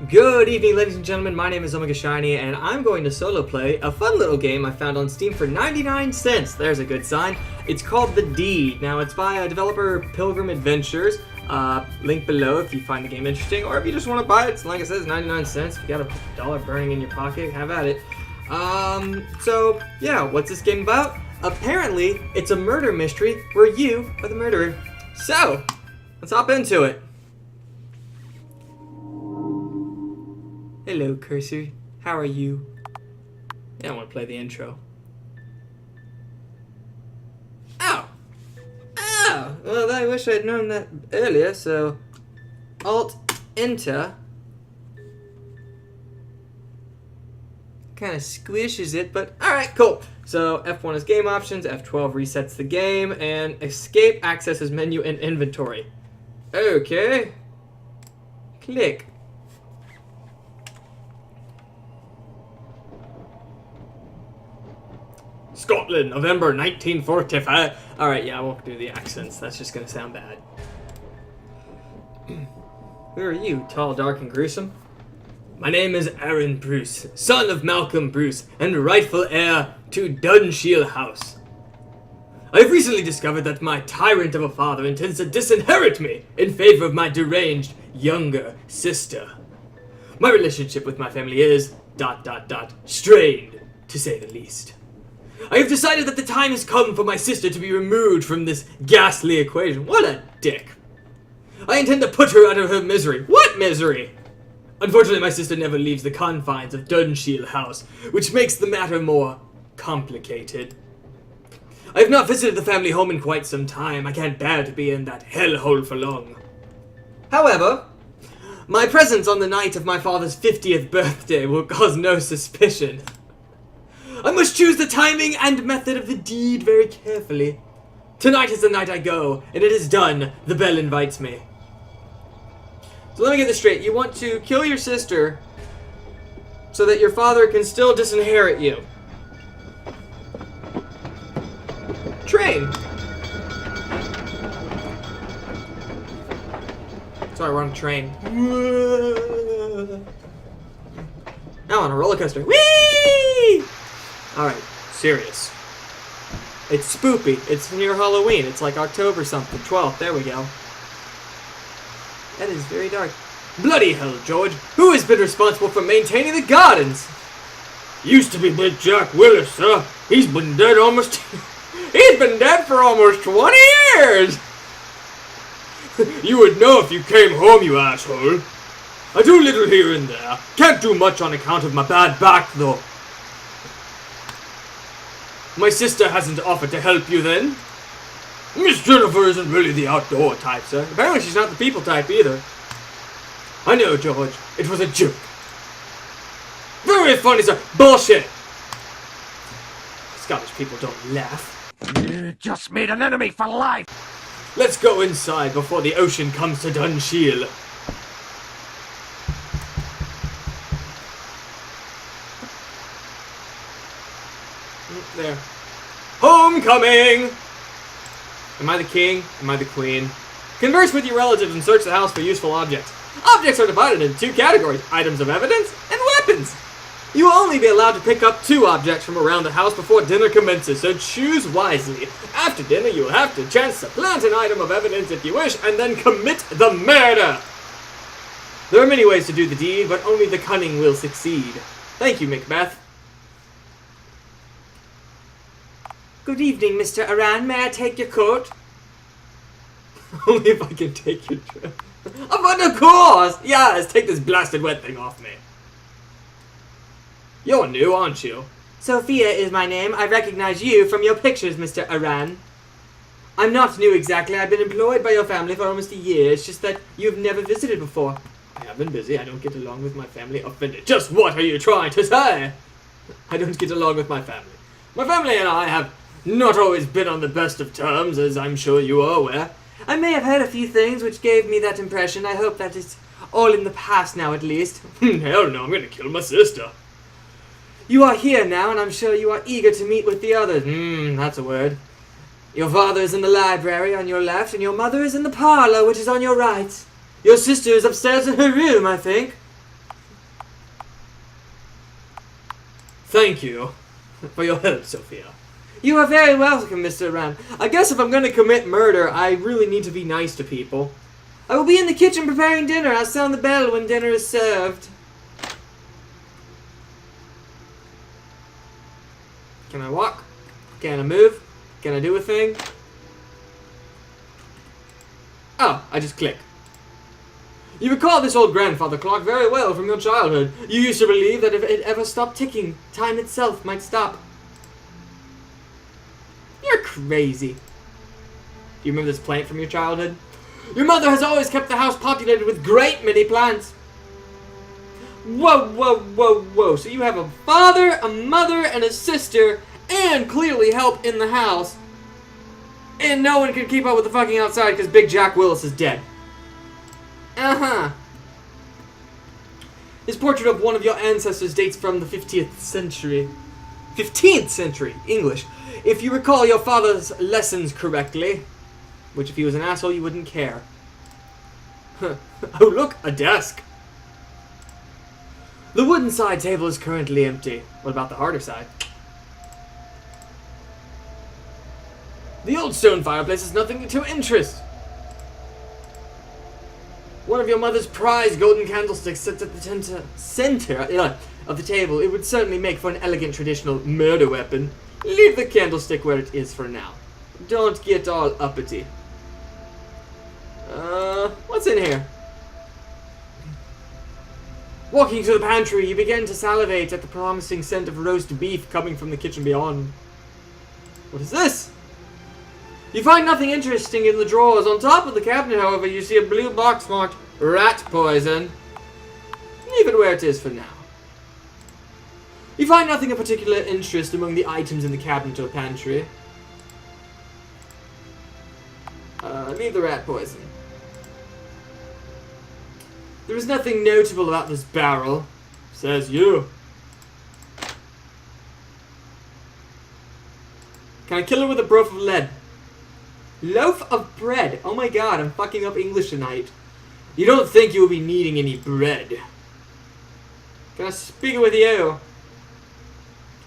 Good evening, ladies and gentlemen. My name is Omega Shiny, and I'm going to solo play a fun little game I found on Steam for 99 cents. There's a good sign. It's called The Deed. Now, it's by developer Pilgrim Adventures. Link below if you find the game interesting, or if you just want to buy it. Like I said, it's 99 cents. If you got $1 burning in your pocket, have at it. So, yeah, what's this game about? Apparently, it's a murder mystery where you are the murderer. So, let's hop into it. Hello, Cursor. How are you? Yeah, I want to play the intro. Ow! Ow! Well, I wish I'd known that earlier, so... Alt-Enter. Kind of squishes it, but alright, cool. So, F1 is game options, F12 resets the game, and Escape accesses menu and inventory. Okay. Click. Scotland, November 1945. Alright, yeah, I won't do the accents. That's just gonna sound bad. Who are you, tall, dark, and gruesome? My name is Aaron Bruce, son of Malcolm Bruce, and rightful heir to Dunshiel House. I have recently discovered that my tyrant of a father intends to disinherit me in favor of my deranged younger sister. My relationship with my family is... strained, to say the least. I have decided that the time has come for my sister to be removed from this ghastly equation. What a dick. I intend to put her out of her misery. What misery? Unfortunately, my sister never leaves the confines of Dunshiel House, which makes the matter more complicated. I have not visited the family home in quite some time. I can't bear to be in that hellhole for long. However, my presence on the night of my father's 50th birthday will cause no suspicion. I must choose the timing and method of the deed very carefully. Tonight is the night I go, and it is done. The bell invites me. So let me get this straight. You want to kill your sister so that your father can still disinherit you. Train. Sorry, we're on a train. Now on a roller coaster. Whee! Alright, serious. It's spoopy. It's near Halloween. It's like October something. 12th. There we go. That is very dark. Bloody hell, George. Who has been responsible for maintaining the gardens? Used to be Big Jack Willis, sir. He's been dead almost... He's been dead for almost 20 years! You would know if you came home, you asshole. I do little here and there. Can't do much on account of my bad back, though. My sister hasn't offered to help you then? Miss Jennifer isn't really the outdoor type, sir. Apparently she's not the people type either. I know, George. It was a joke. Very funny, sir. Bullshit! Scottish people don't laugh. You just made an enemy for life! Let's go inside before the ocean comes to Dunshiel. There. Homecoming! Am I the king? Am I the queen? Converse with your relatives and search the house for useful objects. Objects are divided into two categories, items of evidence and weapons. You will only be allowed to pick up 2 objects from around the house before dinner commences, so choose wisely. After dinner, you will have the chance to plant an item of evidence if you wish, and then commit the murder. There are many ways to do the deed, but only the cunning will succeed. Thank you, Macbeth. Good evening, Mr. Aran. May I take your coat? Only if I can take your dress. Of course! Yes, take this blasted wet thing off me. You're new, aren't you? Sophia is my name. I recognize you from your pictures, Mr. Aran. I'm not new exactly. I've been employed by your family for almost a year. It's just that you've never visited before. I have been busy. I don't get along with my family. Offended. Just what are you trying to say? I don't get along with my family. My family and I have not always been on the best of terms, as I'm sure you are aware. I may have heard a few things which gave me that impression. I hope that it's all in the past now, at least. Hell no, I'm gonna kill my sister. You are here now, and I'm sure you are eager to meet with the others. That's a word. Your father is in the library on your left, and your mother is in the parlor, which is on your right. Your sister is upstairs in her room, I think. Thank you for your help, Sophia. You are very welcome, Mr. Ram. I guess if I'm going to commit murder, I really need to be nice to people. I will be in the kitchen preparing dinner. I'll sound the bell when dinner is served. Can I walk? Can I move? Can I do a thing? Oh, I just click. You recall this old grandfather clock very well from your childhood. You used to believe that if it ever stopped ticking, time itself might stop. You're crazy. Do you remember this plant from your childhood? Your mother has always kept the house populated with great many plants. Whoa, whoa, whoa, whoa. So you have a father, a mother, and a sister, and clearly help in the house. And no one can keep up with the fucking outside because Big Jack Willis is dead. Uh-huh. This portrait of one of your ancestors dates from the 15th century. 15th century, English. If you recall your father's lessons correctly, which if he was an asshole you wouldn't care. Oh look, a desk. The wooden side table is currently empty. What about the harder side? The old stone fireplace has nothing to interest. One of your mother's prized golden candlesticks sits at the center of the table. It would certainly make for an elegant traditional murder weapon. Leave the candlestick where it is for now. Don't get all uppity. What's in here? Walking to the pantry, you begin to salivate at the promising scent of roast beef coming from the kitchen beyond. What is this? You find nothing interesting in the drawers. On top of the cabinet, however, you see a blue box marked rat poison. Leave it where it is for now. You find nothing of particular interest among the items in the cabinet or pantry. Leave the rat poison. There is nothing notable about this barrel, says you. Can I kill her with a loaf of lead? Loaf of bread. Oh my god, I'm fucking up English tonight. You don't think you will be needing any bread. Can I speak with you?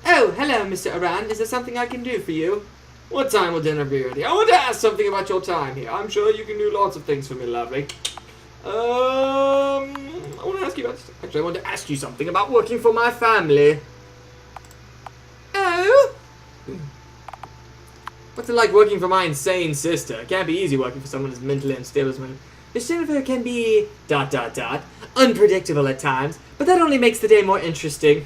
Oh, hello, Mr. Aran. Is there something I can do for you? What time will dinner be ready? I want to ask something about your time here. I'm sure you can do lots of things for me, lovely. I want to ask you about... Actually, I want to ask you something about working for my family. Oh? What's it like working for my insane sister? It can't be easy working for someone as mentally unstable as me. Miss Jennifer can be... unpredictable at times, but that only makes the day more interesting.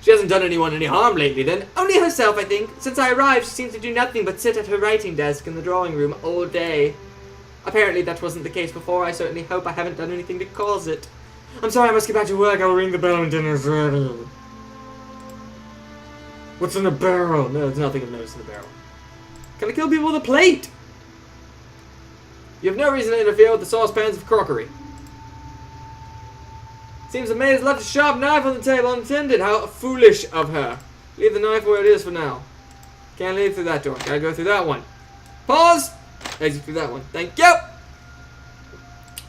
She hasn't done anyone any harm lately, then. Only herself, I think. Since I arrived, she seems to do nothing but sit at her writing desk in the drawing room all day. Apparently that wasn't the case before. I certainly hope I haven't done anything to cause it. I'm sorry, I must get back to work. I'll ring the bell when dinner's ready. What's in the barrel? No, there's nothing of notice in the barrel. Can I kill people with a plate? You have no reason to interfere with the saucepans of crockery. Seems the maid has left a sharp knife on the table unattended. How foolish of her. Leave the knife where it is for now. Can't leave through that door. Gotta go through that one. Pause! Exit through that one. Thank you!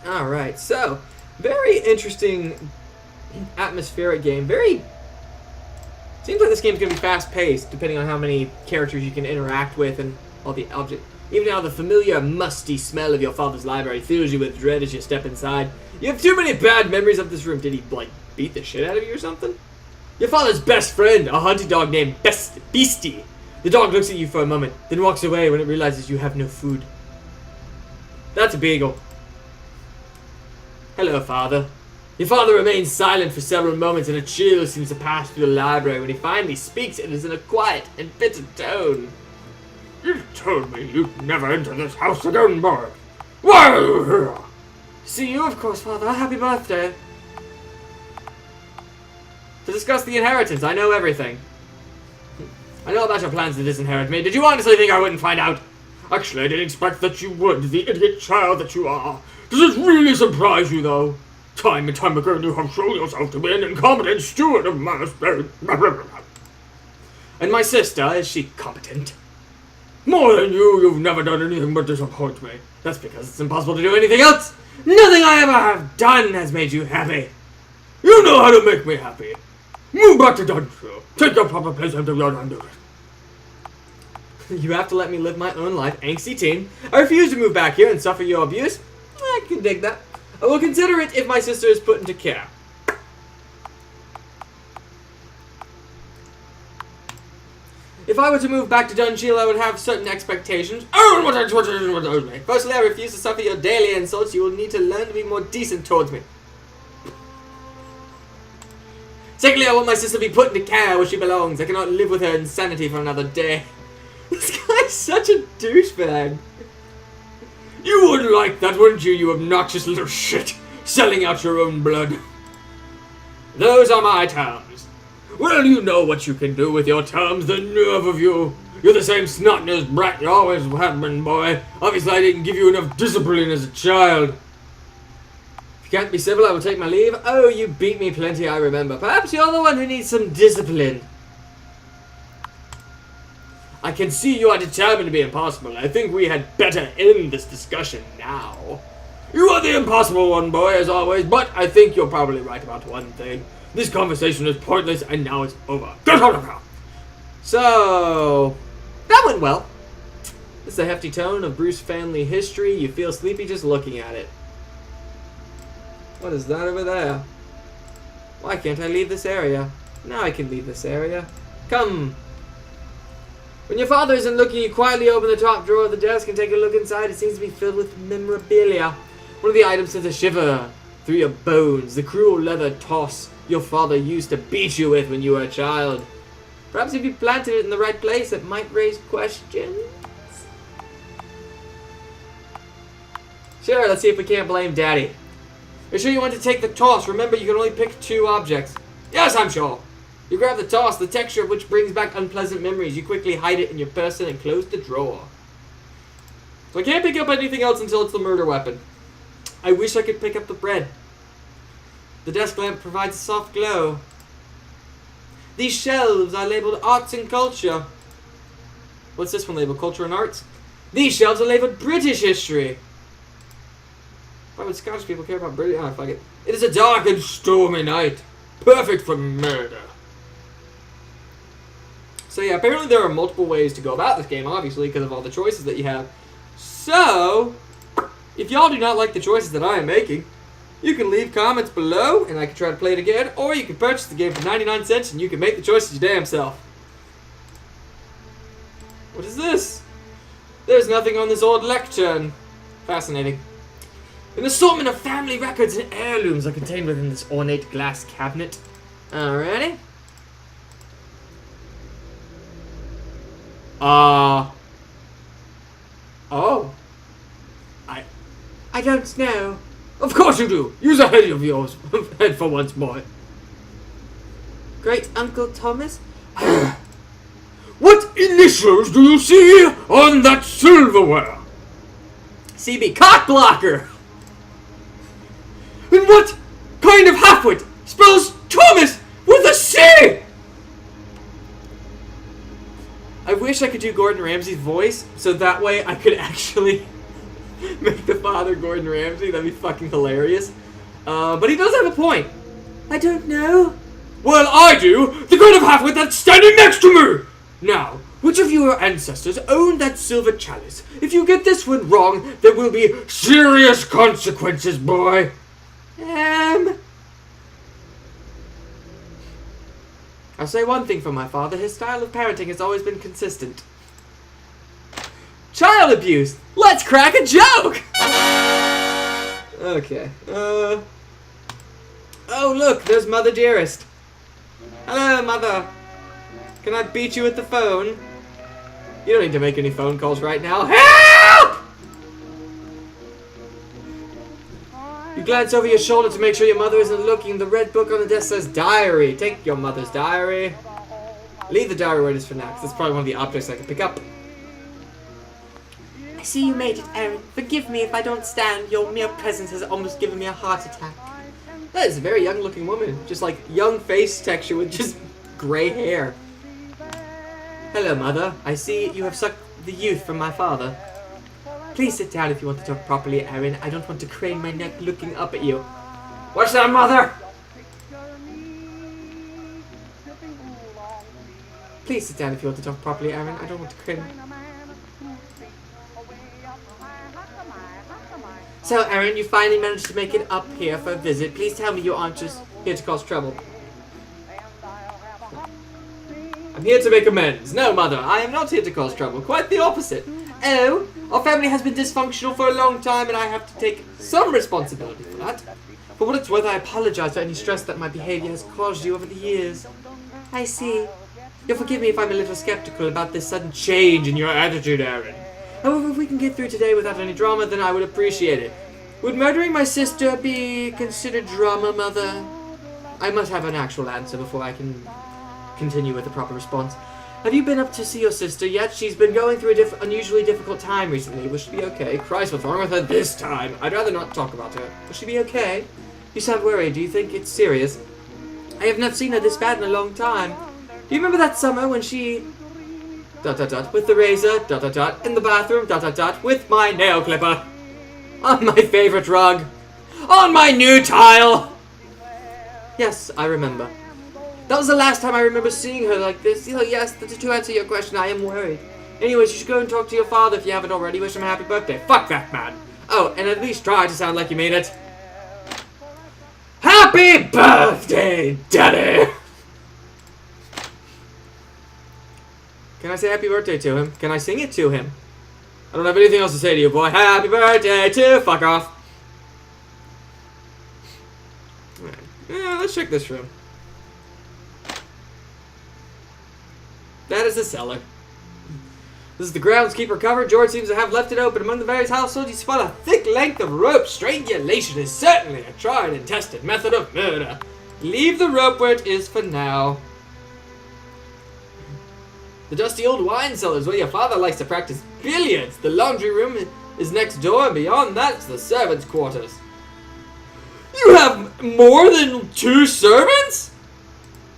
Alright, so, very interesting atmospheric game. Seems like this game's gonna be fast-paced, depending on how many characters you can interact with and all the objects. Even now, the familiar, musty smell of your father's library fills you with dread as you step inside. You have too many bad memories of this room. Did he, like, beat the shit out of you or something? Your father's best friend, a hunting dog named Beastie. The dog looks at you for a moment, then walks away when it realizes you have no food. That's a beagle. Hello, father. Your father remains silent for several moments, and a chill seems to pass through the library. When he finally speaks, it is in a quiet and bitter tone. You told me you'd never enter this house again, boy. Why? See you, of course, father. Happy birthday. To discuss the inheritance, I know everything. I know about your plans to disinherit me. Did you honestly think I wouldn't find out? Actually, I didn't expect that you would, the idiot child that you are. Does it really surprise you, though? Time and time again, you have shown yourself to be an incompetent steward of my estate. And my sister, is she competent? More than you, you've never done anything but disappoint me. That's because it's impossible to do anything else. Nothing I ever have done has made you happy. You know how to make me happy. Move back to Dunshire. Take your proper place and do your undo it. You have to let me live my own life, angsty teen. I refuse to move back here and suffer your abuse. I can dig that. I will consider it if my sister is put into care. If I were to move back to Dunshire, I would have certain expectations. Firstly, I refuse to suffer your daily insults. You will need to learn to be more decent towards me. Secondly, I want my sister to be put into care where she belongs. I cannot live with her insanity for another day. This guy's such a douchebag. You would like that, wouldn't you, you obnoxious little shit? Selling out your own blood. Those are my terms. Well, you know what you can do with your terms, the nerve of you. You're the same snot-nosed brat you always have been, boy. Obviously, I didn't give you enough discipline as a child. If you can't be civil, I will take my leave. Oh, you beat me plenty, I remember. Perhaps you're the one who needs some discipline. I can see you are determined to be impossible. I think we had better end this discussion now. You are the impossible one, boy, as always, but I think you're probably right about one thing. This conversation is pointless, and now it's over. Get out of here! So, that went well. This is a hefty tone of Bruce family history. You feel sleepy just looking at it. What is that over there? Why can't I leave this area? Now I can leave this area. Come. When your father isn't looking, you quietly open the top drawer of the desk and take a look inside. It seems to be filled with memorabilia. One of the items sends a shiver through your bones. The cruel leather toss your father used to beat you with when you were a child. Perhaps if you planted it in the right place, it might raise questions. Sure, let's see if we can't blame Daddy. Are you sure you want to take the toss? Remember, you can only pick 2 objects. Yes, I'm sure. You grab the toss, the texture of which brings back unpleasant memories. You quickly hide it in your person and close the drawer. So I can't pick up anything else until it's the murder weapon. I wish I could pick up the bread. The desk lamp provides a soft glow. These shelves are labeled Arts and Culture. What's this one labeled? Culture and Arts? These shelves are labeled British History. Why would Scottish people care about British? Oh, fuck it. It is a dark and stormy night. Perfect for murder. So yeah, apparently there are multiple ways to go about this game, obviously, because of all the choices that you have. So, if y'all do not like the choices that I am making, you can leave comments below, and I can try to play it again, or you can purchase the game for 99 cents, and you can make the choices your damn self. What is this? There's nothing on this old lectern. Fascinating. An assortment of family records and heirlooms are contained within this ornate glass cabinet. Alrighty. Oh. I don't know. Of course you do. Use a head of yours. Head for once, boy. Great Uncle Thomas? What initials do you see on that silverware? CB cock blocker. And what kind of halfwit spells Thomas with a C? I wish I could do Gordon Ramsay's voice, so that way I could actually make the father Gordon Ramsay. That'd be fucking hilarious. But he does have a point. I don't know. Well, I do. The kind of halfwit that's standing next to me. Now, which of your ancestors owned that silver chalice? If you get this one wrong, there will be serious consequences, boy. I'll say one thing for my father. His style of parenting has always been consistent. Child abuse! Let's crack a joke! Okay. Oh, look, there's Mother Dearest. Hello, Mother. Can I beat you with the phone? You don't need to make any phone calls right now. Help! You glance over your shoulder to make sure your mother isn't looking. The red book on the desk says diary. Take your mother's diary. Leave the diary where it is for now, because that's probably one of the objects I can pick up. I see you made it, Aaron. Forgive me if I don't stand. Your mere presence has almost given me a heart attack. That is a very young-looking woman. Just like young face texture with just gray hair. Hello, Mother. I see you have sucked the youth from my father. Please sit down if you want to talk properly, Aaron. I don't want to crane my neck looking up at you. What's that, Mother? Please sit down if you want to talk properly, Aaron. I don't want to cringe. So, Aaron, you finally managed to make it up here for a visit. Please tell me you aren't just here to cause trouble. I'm here to make amends. No, Mother, I am not here to cause trouble. Quite the opposite. Oh, our family has been dysfunctional for a long time, and I have to take some responsibility for that. For what it's worth, I apologize for any stress that my behavior has caused you over the years. I see. You'll forgive me if I'm a little skeptical about this sudden change in your attitude, Aaron. However, if we can get through today without any drama, then I would appreciate it. Would murdering my sister be considered drama, Mother? I must have an actual answer before I can continue with a proper response. Have you been up to see your sister yet? She's been going through an unusually difficult time recently. Will she be okay? Christ, what's wrong with her this time? I'd rather not talk about her. Will she be okay? You sound worried. Do you think it's serious? I have not seen her this bad in a long time. Do you remember that summer when she... ... with the razor, ... in the bathroom, ... with my nail clipper. On my favorite rug. On my new tile! Yes, I remember. That was the last time I remember seeing her like this. Yes, to answer your question, I am worried. Anyways, you should go and talk to your father if you haven't already. Wish him a happy birthday. Fuck that man. Oh, and at least try to sound like you mean it. Happy birthday, Daddy! Can I say happy birthday to him? Can I sing it to him? I don't have anything else to say to you, boy. Happy birthday to fuck off. Alright. Yeah, let's check this room. That is the cellar. This is the groundskeeper cupboard. George seems to have left it open. Among the various households, he spun a thick length of rope. Strangulation is certainly a tried and tested method of murder. Leave the rope where it is for now. The dusty old wine cellar is where your father likes to practice billiards. The laundry room is next door, and beyond that, it's the servants' quarters. You have more than 2 servants?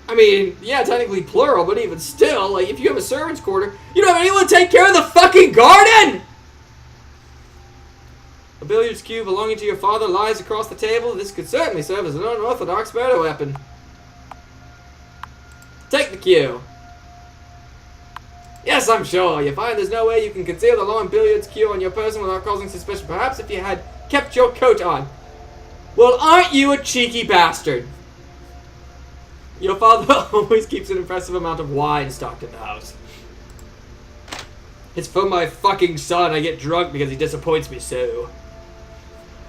I mean, yeah, technically plural, but even still, like, if you have a servant's quarter, you don't have anyone to take care of the fucking garden! A billiards cue belonging to your father lies across the table. This could certainly serve as an unorthodox murder weapon. Take the cue. Yes, I'm sure. You find there's no way you can conceal the long billiards cue on your person without causing suspicion. Perhaps if you had kept your coat on. Well, aren't you a cheeky bastard? Your father always keeps an impressive amount of wine stocked in the house. It's for my fucking son. I get drunk because he disappoints me so.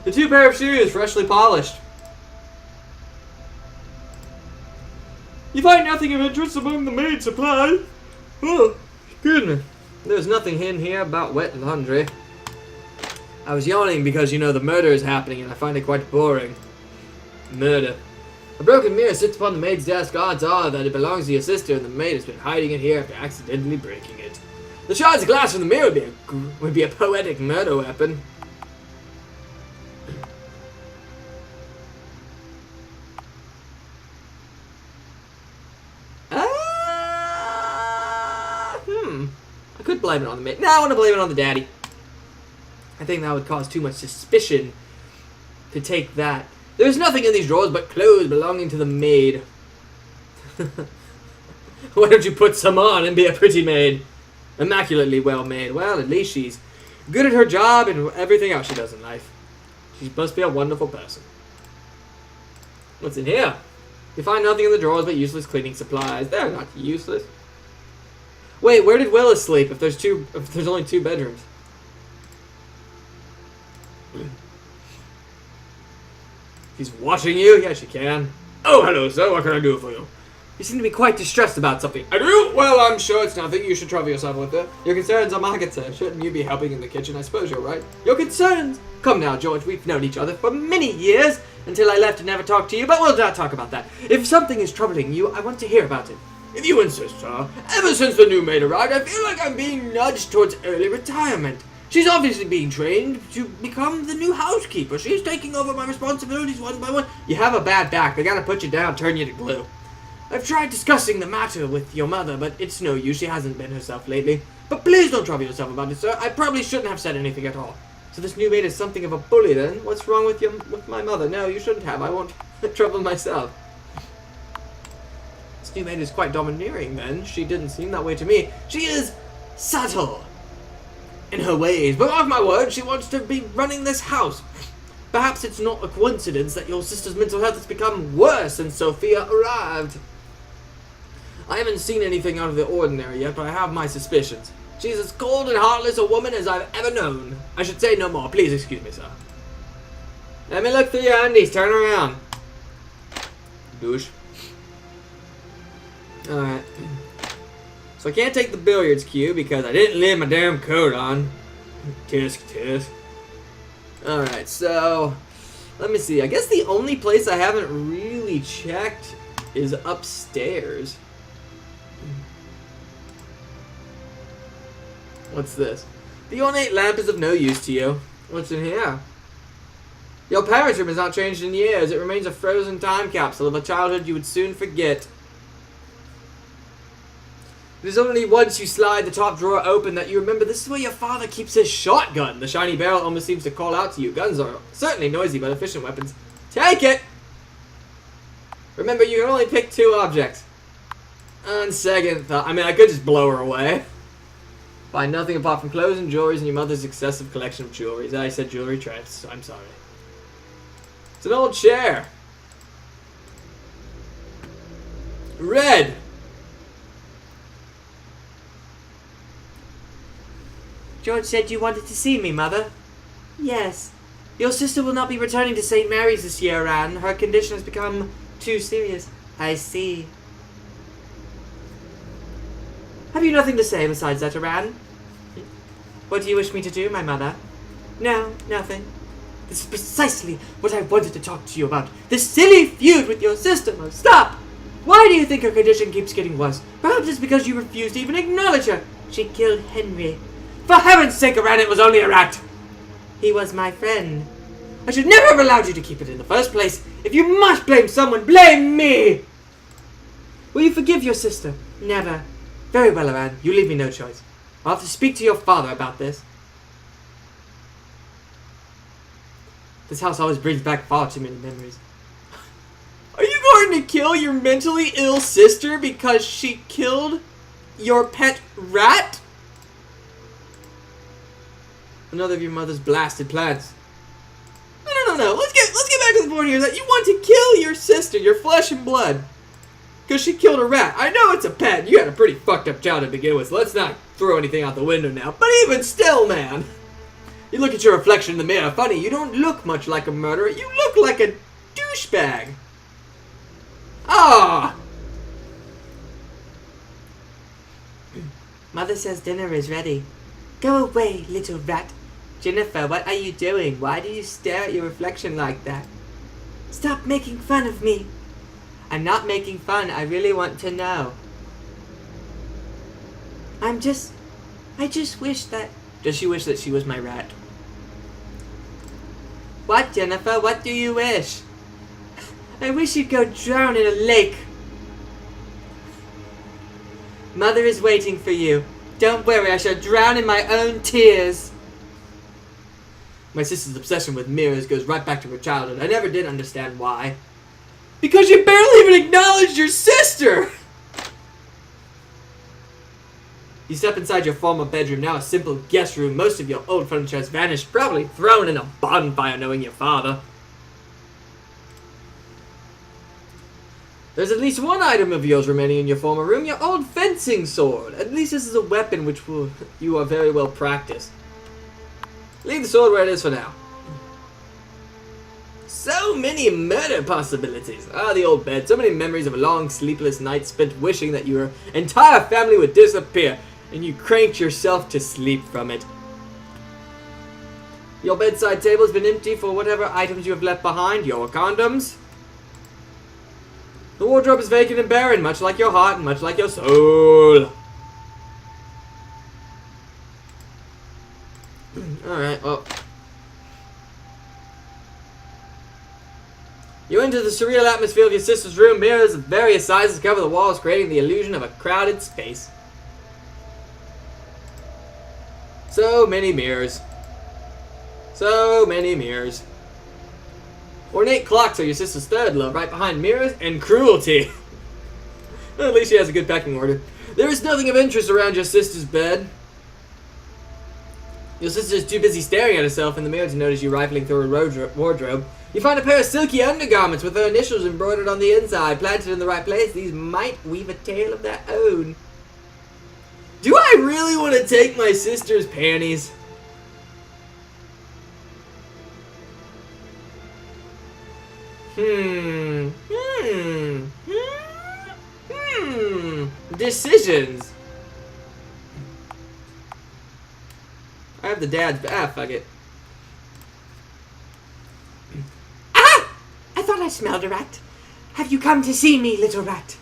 The 2 pair of shoes, freshly polished. You find nothing of interest among the maid supply? Oh, goodness. There's nothing hidden here about wet laundry. I was yawning because, you know, the murder is happening and I find it quite boring. Murder. A broken mirror sits upon the maid's desk. Odds are that it belongs to your sister and the maid has been hiding it here after accidentally breaking it. The shards of glass from the mirror would be a poetic murder weapon. I could blame it on the maid. No, I want to blame it on the daddy. I think that would cause too much suspicion to take that. There's nothing in these drawers but clothes belonging to the maid. Why don't you put some on and be a pretty maid? Immaculately well made. Well, at least she's good at her job and everything else she does in life. She must be a wonderful person. What's in here? You find nothing in the drawers but useless cleaning supplies. They're not useless. Wait, where did Willis sleep if there's only 2 bedrooms? He's watching you? Yes, you can. Oh, hello, sir. What can I do for you? You seem to be quite distressed about something. I do? Well, I'm sure it's nothing. You should trouble yourself with it. Your concerns are my concern. Shouldn't you be helping in the kitchen? I suppose you're right. Your concerns? Come now, George. We've known each other for many years. Until I left and never talked to you. But we'll not talk about that. If something is troubling you, I want to hear about it. If you insist, sir. Ever since the new maid arrived, I feel like I'm being nudged towards early retirement. She's obviously being trained to become the new housekeeper. She's taking over my responsibilities one by one. You have a bad back. They gotta put you down, turn you to glue. I've tried discussing the matter with your mother, but it's no use. She hasn't been herself lately. But please don't trouble yourself about it, sir. I probably shouldn't have said anything at all. So this new maid is something of a bully, then? What's wrong with my mother? No, you shouldn't have. I won't trouble myself. This new maid is quite domineering, then. She didn't seem that way to me. She is subtle in her ways, but mark my word, she wants to be running this house. Perhaps it's not a coincidence that your sister's mental health has become worse since Sophia arrived. I haven't seen anything out of the ordinary yet, but I have my suspicions. She's as cold and heartless a woman as I've ever known. I should say no more. Please excuse me, sir. Let me look through your undies. Turn around. Douche. Alright. So I can't take the billiards cue because I didn't leave my damn coat on. Tisk, tisk. Alright, so let me see. I guess the only place I haven't really checked is upstairs. What's this? The ornate lamp is of no use to you. What's in here? Your parents' room has not changed in years. It remains a frozen time capsule of a childhood you would soon forget. It is only once you slide the top drawer open that you remember this is where your father keeps his shotgun. The shiny barrel almost seems to call out to you. Guns are certainly noisy but efficient weapons. Take it! Remember, you can only pick 2 objects. On second thought, I mean, I could just blow her away. Find nothing apart from clothes and jewelry and your mother's excessive collection of jewelry. I said jewelry twice, so I'm sorry. It's an old chair. Red. George said you wanted to see me, Mother. Yes. Your sister will not be returning to St. Mary's this year, Anne. Her condition has become too serious. I see. Have you nothing to say besides that, Anne? What do you wish me to do, my mother? No, nothing. This is precisely what I wanted to talk to you about. This silly feud with your sister must stop! Why do you think her condition keeps getting worse? Perhaps it's because you refuse to even acknowledge her. She killed Henry. For heaven's sake, Aran, it was only a rat! He was my friend. I should never have allowed you to keep it in the first place. If you must blame someone, blame me! Will you forgive your sister? Never. Very well, Aran. You leave me no choice. I'll have to speak to your father about this. This house always brings back far too many memories. Are you going to kill your mentally ill sister because she killed your pet rat? Another of your mother's blasted plans. No. Let's get back to the point here that you want to kill your sister, your flesh and blood, because she killed a rat. I know it's a pet. You had a pretty fucked up child to begin with, so let's not throw anything out the window now. But even still, man. You look at your reflection in the mirror. Funny, you don't look much like a murderer. You look like a douchebag. Ah! Mother says dinner is ready. Go away, little rat. Jennifer, what are you doing? Why do you stare at your reflection like that? Stop making fun of me. I'm not making fun. I really want to know. I just wish that... Does she wish that she was my rat? What, Jennifer? What do you wish? I wish you'd go drown in a lake. Mother is waiting for you. Don't worry, I shall drown in my own tears. My sister's obsession with mirrors goes right back to her childhood. I never did understand why. Because you barely even acknowledged your sister! You step inside your former bedroom, now a simple guest room. Most of your old furniture has vanished, probably thrown in a bonfire knowing your father. There's at least one item of yours remaining in your former room, your old fencing sword. At least this is a weapon you are very well practiced. Leave the sword where it is for now. So many murder possibilities. Ah, the old bed. So many memories of a long sleepless night spent wishing that your entire family would disappear, and you cranked yourself to sleep from it. Your bedside table has been empty for whatever items you have left behind. Your condoms. The wardrobe is vacant and barren, much like your heart and much like your soul. Alright, well. You enter the surreal atmosphere of your sister's room. Mirrors of various sizes cover the walls, creating the illusion of a crowded space. So many mirrors. So many mirrors. Ornate clocks are your sister's third love, right behind mirrors and cruelty. Well, at least she has a good pecking order. There is nothing of interest around your sister's bed. Your sister's too busy staring at herself in the mirror to notice you rifling through her wardrobe. You find a pair of silky undergarments with her initials embroidered on the inside. Planted in the right place, these might weave a tale of their own. Do I really want to take my sister's panties? Decisions. I have the dad's. Fuck it. Ah! I thought I smelled a rat. Have you come to see me, little rat?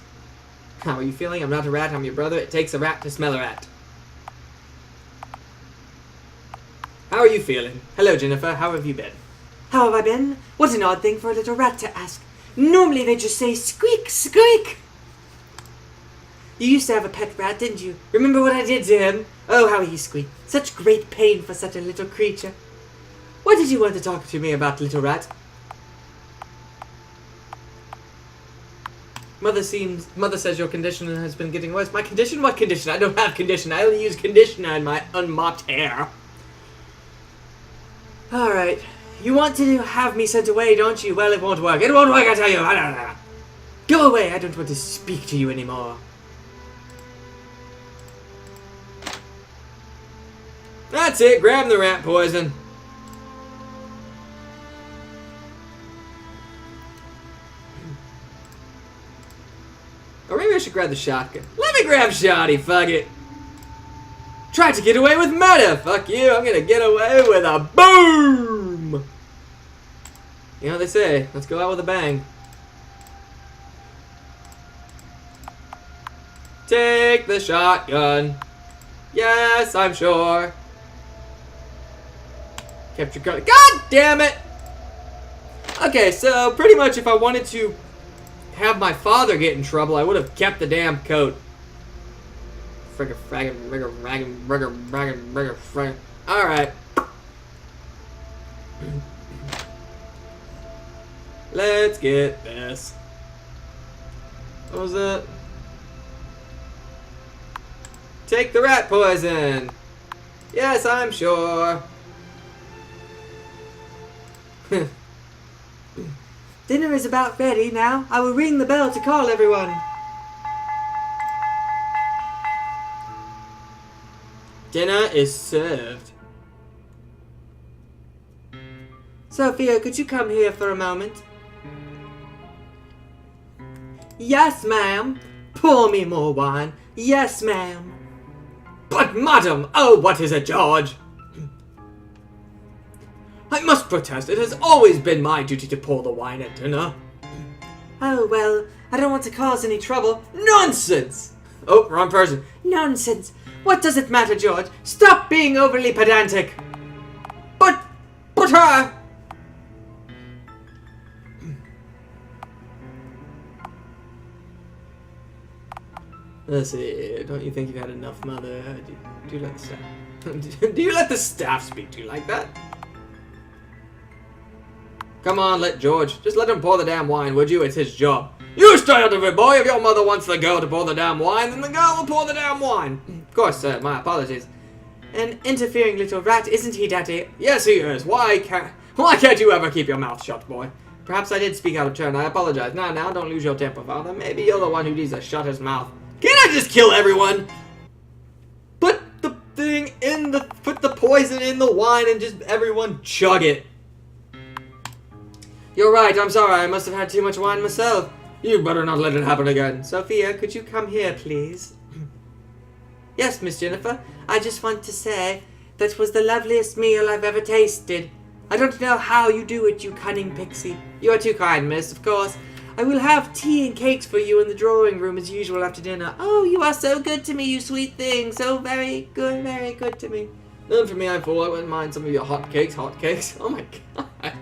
How are you feeling? I'm not a rat, I'm your brother. It takes a rat to smell a rat. How are you feeling? Hello, Jennifer. How have you been? How have I been? What an odd thing for a little rat to ask. Normally they just say squeak, squeak. You used to have a pet rat, didn't you? Remember what I did to him? Oh, how he squeaked. Such great pain for such a little creature. What did you want to talk to me about, little rat? Mother says your condition has been getting worse. My condition? What condition? I don't have condition. I only use conditioner in my unmopped hair. Alright. You want to have me sent away, don't you? Well, it won't work. It won't work, I tell you. Go away. I don't want to speak to you anymore. That's it. Grab the rat poison. Or maybe I should grab the shotgun. Let me grab Shotty, fuck it. Tried to get away with murder. Fuck you, I'm gonna get away with a boom. You know what they say, let's go out with a bang. Take the shotgun. Yes, I'm sure. Kept your gun. God damn it! Okay, so pretty much if I wanted to have my father get in trouble, I would have kept the damn coat. Alright. Let's get this. What was that? Take the rat poison. Yes, I'm sure. Dinner is about ready now. I will ring the bell to call everyone. Dinner is served. Sophia, could you come here for a moment? Yes, ma'am. Pour me more wine. Yes, ma'am. But, madam! Oh, what is it, George? I must protest. It has always been my duty to pour the wine at dinner. Oh, well, I don't want to cause any trouble. Nonsense! Oh, wrong person. Nonsense. What does it matter, George? Stop being overly pedantic. But her... Let's see, don't you think you've had enough, Mother? Do you let the staff... do you let the staff speak to you like that? Come on, let George. Just let him pour the damn wine, would you? It's his job. You stay out of it, boy! If your mother wants the girl to pour the damn wine, then the girl will pour the damn wine. Of course, sir, my apologies. An interfering little rat, isn't he, Daddy? Yes, he is. Why can't you ever keep your mouth shut, boy? Perhaps I did speak out of turn. I apologize. Now, don't lose your temper, Father. Maybe you're the one who needs to shut his mouth. Can't I just kill everyone? Put the thing in the... Put the poison in the wine and just everyone chug it. You're right. I'm sorry. I must have had too much wine myself. You better not let it happen again. Sophia, could you come here, please? Yes, Miss Jennifer. I just want to say that was the loveliest meal I've ever tasted. I don't know how you do it, you cunning pixie. You are too kind, miss, of course. I will have tea and cakes for you in the drawing room as usual after dinner. Oh, you are so good to me, you sweet thing. So very good to me. None for me, I'm full. I wouldn't mind some of your hot cakes. Oh my god.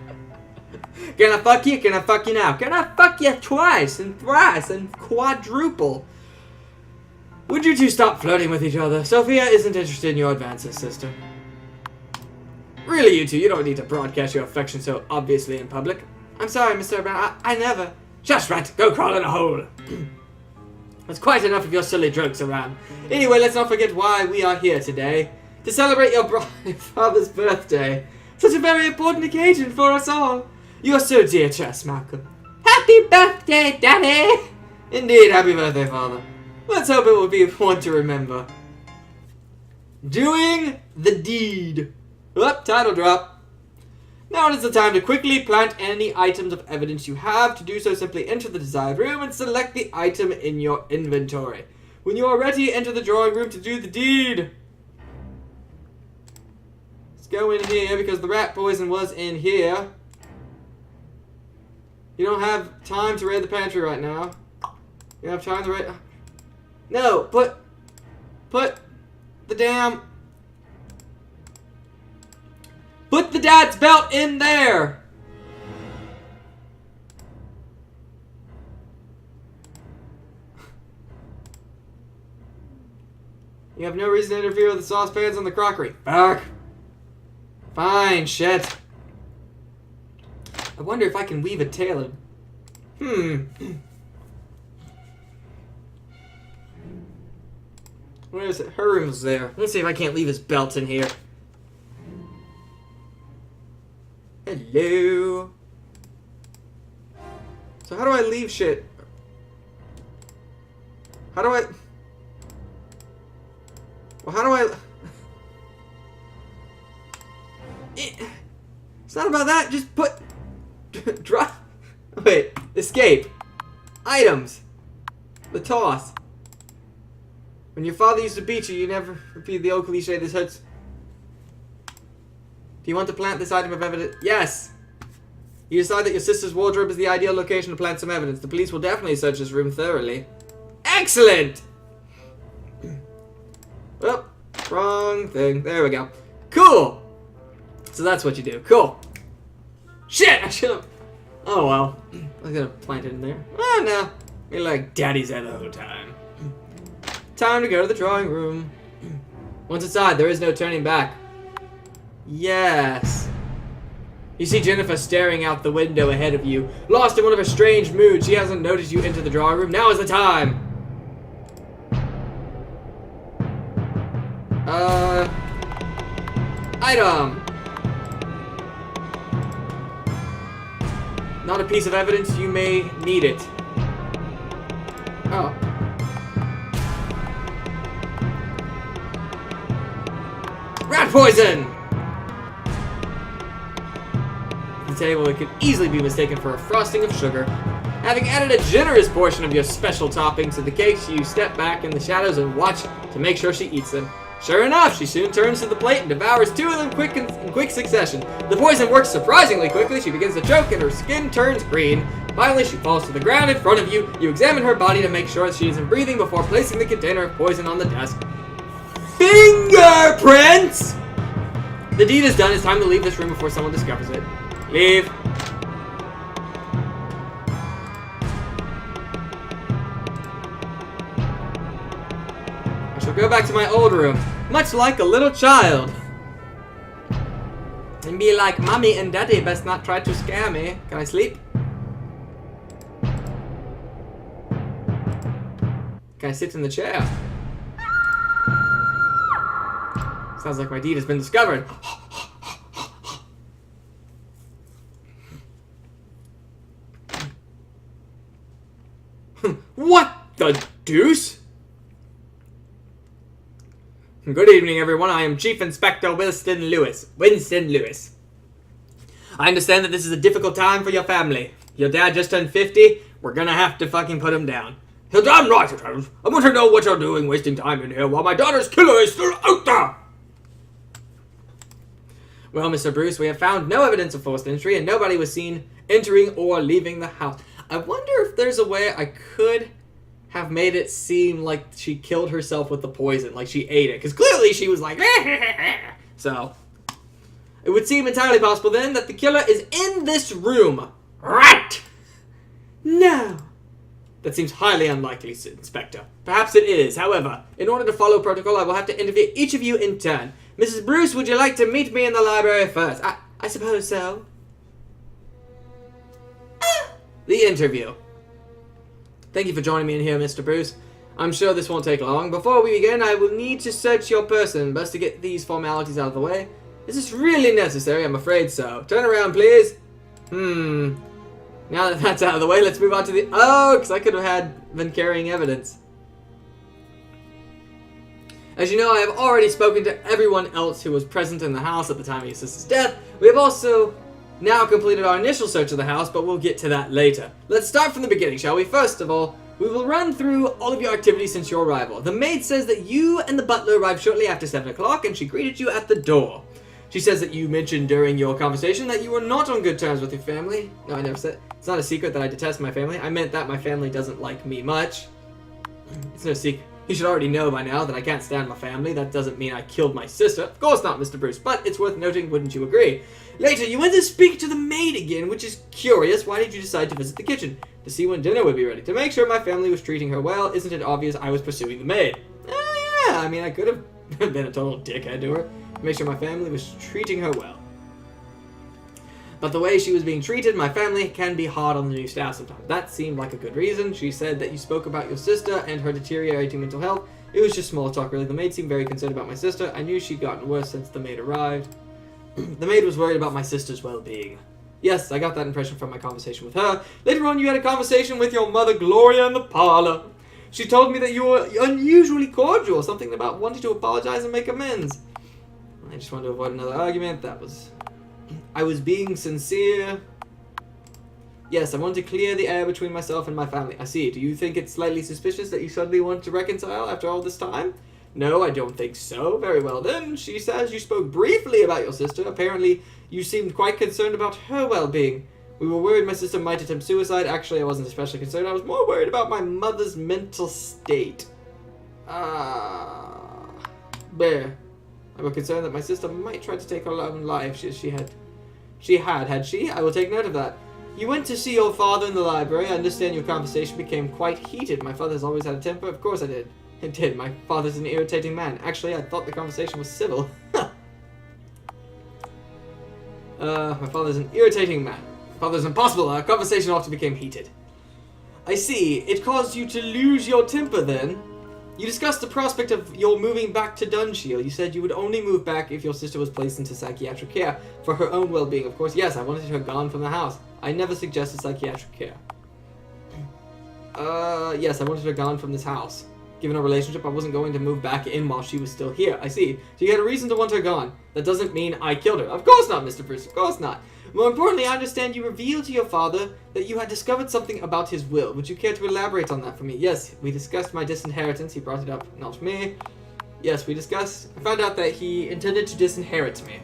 Can I fuck you? Can I fuck you now? Can I fuck you twice and thrice and quadruple? Would you two stop flirting with each other? Sophia isn't interested in your advances, sister. Really, you two, you don't need to broadcast your affection so obviously in public. I'm sorry, Mr. Brown. I never... Just rat, go crawl in a hole. That's quite enough of your silly jokes around. Anyway, let's not forget why we are here today. To celebrate your father's birthday. Such a very important occasion for us all. You are so dear to us, Malcolm. Happy birthday, Daddy! Indeed, happy birthday, Father. Let's hope it will be one to remember. Doing the deed. Title drop. Now it is the time to quickly plant any items of evidence you have. To do so, simply enter the desired room and select the item in your inventory. When you are ready, enter the drawing room to do the deed. Let's go in here because the rat poison was in here. You don't have time to raid the pantry right now. You have time to raid... No, put the damn... Put the dad's belt in there! You have no reason to interfere with the saucepans and the crockery. Fuck. Fine, shit. I wonder if I can weave a tale of... Where is it? Her room's there. Let's see if I can't leave his belt in here. Hello. So how do I leave shit? How do I... Well, how do I... It's not about that. Just put... Drop... Wait. Escape. Items. The toss. When your father used to beat you, you never repeat the old cliche, this hurts. Do you want to plant this item of evidence? Yes! You decide that your sister's wardrobe is the ideal location to plant some evidence. The police will definitely search this room thoroughly. Excellent! Oh, wrong thing. There we go. Cool! So that's what you do. Cool. Shit! I should've... Oh well. I was gonna plant it in there. Oh no. You're like daddy's had the whole time. Time to go to the drawing room. Once inside, there is no turning back. Yes. You see Jennifer staring out the window ahead of you. Lost in one of her strange moods, she hasn't noticed you enter the drawing room. Now is the time. Item. Not a piece of evidence, you may need it. Oh. Rat poison! The table, it could easily be mistaken for a frosting of sugar. Having added a generous portion of your special topping to the cakes, you step back in the shadows and watch to make sure she eats them. Sure enough, she soon turns to the plate and devours two of them in quick succession. The poison works surprisingly quickly. She begins to choke and her skin turns green. Finally, she falls to the ground in front of you. You examine her body to make sure that she isn't breathing before placing the container of poison on the desk. Fingerprints! The deed is done. It's time to leave this room before someone discovers it. Leave. I shall go back to my old room, much like a little child. And be like, Mommy and Daddy best not try to scare me. Can I sleep? Can I sit in the chair? Sounds like my deed has been discovered. What the deuce? Good evening, everyone. I am Chief Inspector Winston Lewis. I understand that this is a difficult time for your family. Your dad just turned 50. We're gonna have to fucking put him down. You're damn right it is. I want to know what you're doing wasting time in here while my daughter's killer is still out there. Well, Mr. Bruce, we have found no evidence of forced entry and nobody was seen entering or leaving the house. I wonder if there's a way I could have made it seem like she killed herself with the poison, like she ate it. Because clearly she was like, so. It would seem entirely possible then that the killer is in this room. Right! No. That seems highly unlikely, Inspector. Perhaps it is. However, in order to follow protocol, I will have to interview each of you in turn. Mrs. Bruce, would you like to meet me in the library first? I suppose so. The interview. Thank you for joining me in here, Mr. Bruce. I'm sure this won't take long. Before we begin, I will need to search your person. Best to get these formalities out of the way. Is this really necessary? I'm afraid so. Turn around, please. Now that that's out of the way, let's move on to the... Oh, because I could have been carrying evidence. As you know, I have already spoken to everyone else who was present in the house at the time of your sister's death. We have also now completed our initial search of the house, but we'll get to that later. Let's start from the beginning, shall we? First of all, we will run through all of your activities since your arrival. The maid says that you and the butler arrived shortly after 7 o'clock, and she greeted you at the door. She says that you mentioned during your conversation that you were not on good terms with your family. No, I never said. It's not a secret that I detest my family. I meant that my family doesn't like me much. It's no secret. You should already know by now that I can't stand my family. That doesn't mean I killed my sister. Of course not, Mr. Bruce, but it's worth noting, wouldn't you agree? Later, you went to speak to the maid again, which is curious. Why did you decide to visit the kitchen? To see when dinner would be ready. To make sure my family was treating her well. Isn't it obvious I was pursuing the maid? Yeah, I mean, I could have been a total dickhead to her. To make sure my family was treating her well. But the way she was being treated, my family can be hard on the new staff sometimes. That seemed like a good reason. She said that you spoke about your sister and her deteriorating mental health. It was just small talk, really. The maid seemed very concerned about my sister. I knew she'd gotten worse since the maid arrived. The maid was worried about my sister's well-being. Yes, I got that impression from my conversation with her. Later on, you had a conversation with your mother, Gloria, in the parlor. She told me that you were unusually cordial, something about wanting to apologize and make amends. I just wanted to avoid another argument. I was being sincere. Yes, I wanted to clear the air between myself and my family. I see. Do you think it's slightly suspicious that you suddenly want to reconcile after all this time? No, I don't think so. Very well then. She says you spoke briefly about your sister. Apparently, you seemed quite concerned about her well-being. We were worried my sister might attempt suicide. Actually, I wasn't especially concerned. I was more worried about my mother's mental state. Bear. I was concerned that my sister might try to take her own life. Had she? I will take note of that. You went to see your father in the library. I understand your conversation became quite heated. My father's always had a temper. Of course I did. It did. My father's an irritating man. Actually, I thought the conversation was civil. My father's an irritating man. My father's impossible. Our conversation often became heated. I see. It caused you to lose your temper then. You discussed the prospect of your moving back to Dunshield. You said you would only move back if your sister was placed into psychiatric care. For her own well-being, of course. Yes, I wanted her gone from the house. I never suggested psychiatric care. Yes, I wanted her gone from this house. Given our relationship, I wasn't going to move back in while she was still here. I see. So you had a reason to want her gone. That doesn't mean I killed her. Of course not, Mr. Bruce. Of course not. More importantly, I understand you revealed to your father that you had discovered something about his will. Would you care to elaborate on that for me? Yes, we discussed my disinheritance. He brought it up, not me. Yes, we discussed. I found out that he intended to disinherit me.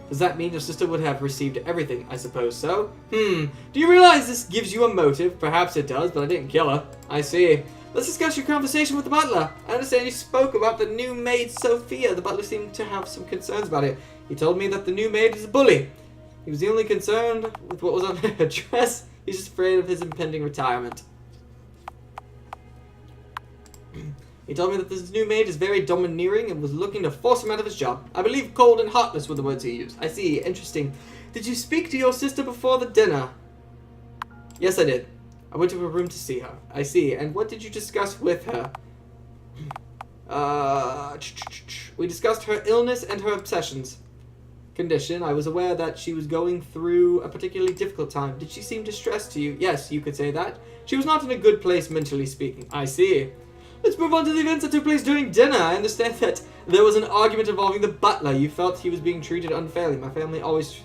Does that mean your sister would have received everything? I suppose so. Do you realize this gives you a motive? Perhaps it does, but I didn't kill her. I see. Let's discuss your conversation with the butler. I understand you spoke about the new maid, Sophia. The butler seemed to have some concerns about it. He told me that the new maid is a bully. He was only concerned with what was on her dress. He's just afraid of his impending retirement. He told me that this new maid is very domineering and was looking to force him out of his job. I believe cold and heartless were the words he used. I see. Interesting. Did you speak to your sister before the dinner? Yes, I did. I went to her room to see her. I see. And what did you discuss with her? We discussed her illness and her obsessions. Condition. I was aware that she was going through a particularly difficult time. Did she seem distressed to you? Yes, you could say that. She was not in a good place mentally speaking. I see. Let's move on to the events that took place during dinner. I understand that there was an argument involving the butler. You felt he was being treated unfairly. My family always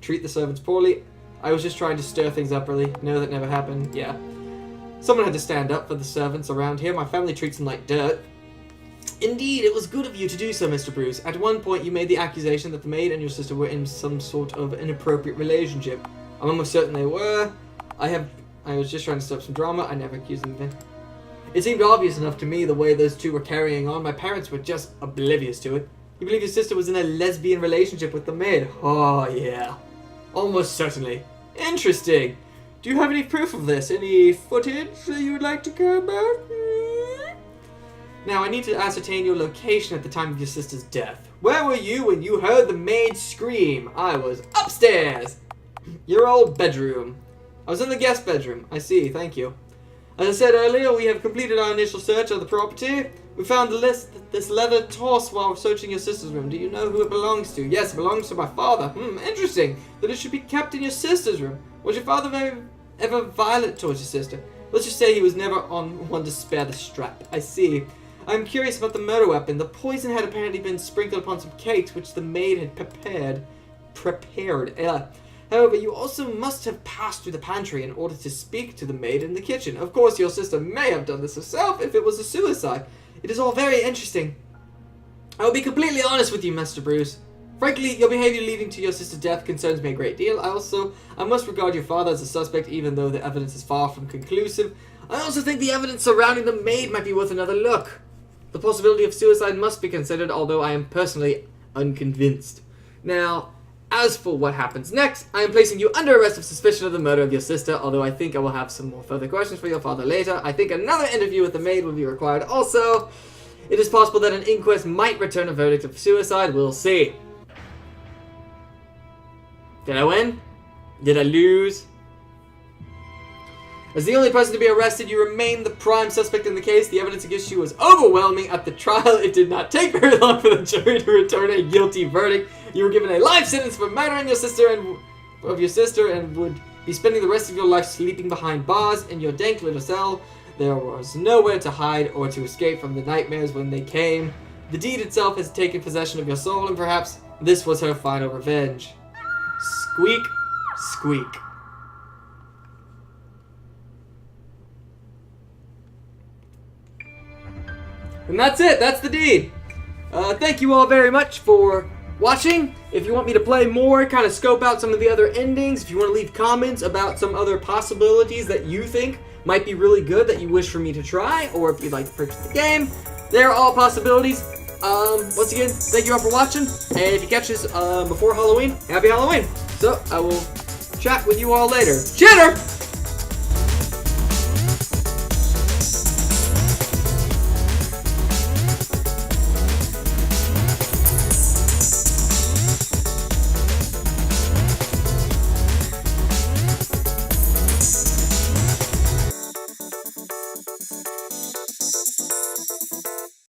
treat the servants poorly. I was just trying to stir things up, really. No, that never happened. Yeah. Someone had to stand up for the servants around here. My family treats them like dirt. Indeed, it was good of you to do so, Mr. Bruce. At one point, you made the accusation that the maid and your sister were in some sort of inappropriate relationship. I'm almost certain they were. I was just trying to stop some drama. I never accused them of it. It seemed obvious enough to me the way those two were carrying on. My parents were just oblivious to it. You believe your sister was in a lesbian relationship with the maid? Oh, yeah. Almost certainly. Interesting. Do you have any proof of this? Any footage that you would like to care about? Now, I need to ascertain your location at the time of your sister's death. Where were you when you heard the maid scream? I was upstairs. Your old bedroom. I was in the guest bedroom. I see, thank you. As I said earlier, we have completed our initial search of the property. We found this leather torse while searching your sister's room. Do you know who it belongs to? Yes, it belongs to my father. Interesting. That it should be kept in your sister's room. Was your father ever violent towards your sister? Let's just say he was never on one to spare the strap. I see. I'm curious about the murder weapon. The poison had apparently been sprinkled upon some cakes which the maid had prepared. However, you also must have passed through the pantry in order to speak to the maid in the kitchen. Of course, your sister may have done this herself if it was a suicide. It is all very interesting. I will be completely honest with you, Mr. Bruce. Frankly, your behavior leading to your sister's death concerns me a great deal. I must regard your father as a suspect, even though the evidence is far from conclusive. I also think the evidence surrounding the maid might be worth another look. The possibility of suicide must be considered, although I am personally unconvinced. Now, as for what happens next, I am placing you under arrest of suspicion of the murder of your sister, although I think I will have some more further questions for your father later. I think another interview with the maid will be required also. It is possible that an inquest might return a verdict of suicide. We'll see. Did I win? Did I lose? As the only person to be arrested, you remain the prime suspect in the case. The evidence against you was overwhelming. At the trial, it did not take very long for the jury to return a guilty verdict. You were given a life sentence for murdering your sister and would be spending the rest of your life sleeping behind bars in your dank little cell. There was nowhere to hide or to escape from the nightmares when they came. The deed itself has taken possession of your soul, and perhaps this was her final revenge. Squeak, squeak. And that's it. That's the deed. Thank you all very much for watching. If you want me to play more, kind of scope out some of the other endings, if you want to leave comments about some other possibilities that you think might be really good that you wish for me to try, or if you'd like to purchase the game, they're all possibilities. Once again, thank you all for watching, and if you catch this before Halloween, happy Halloween. So, I will chat with you all later. Cheater!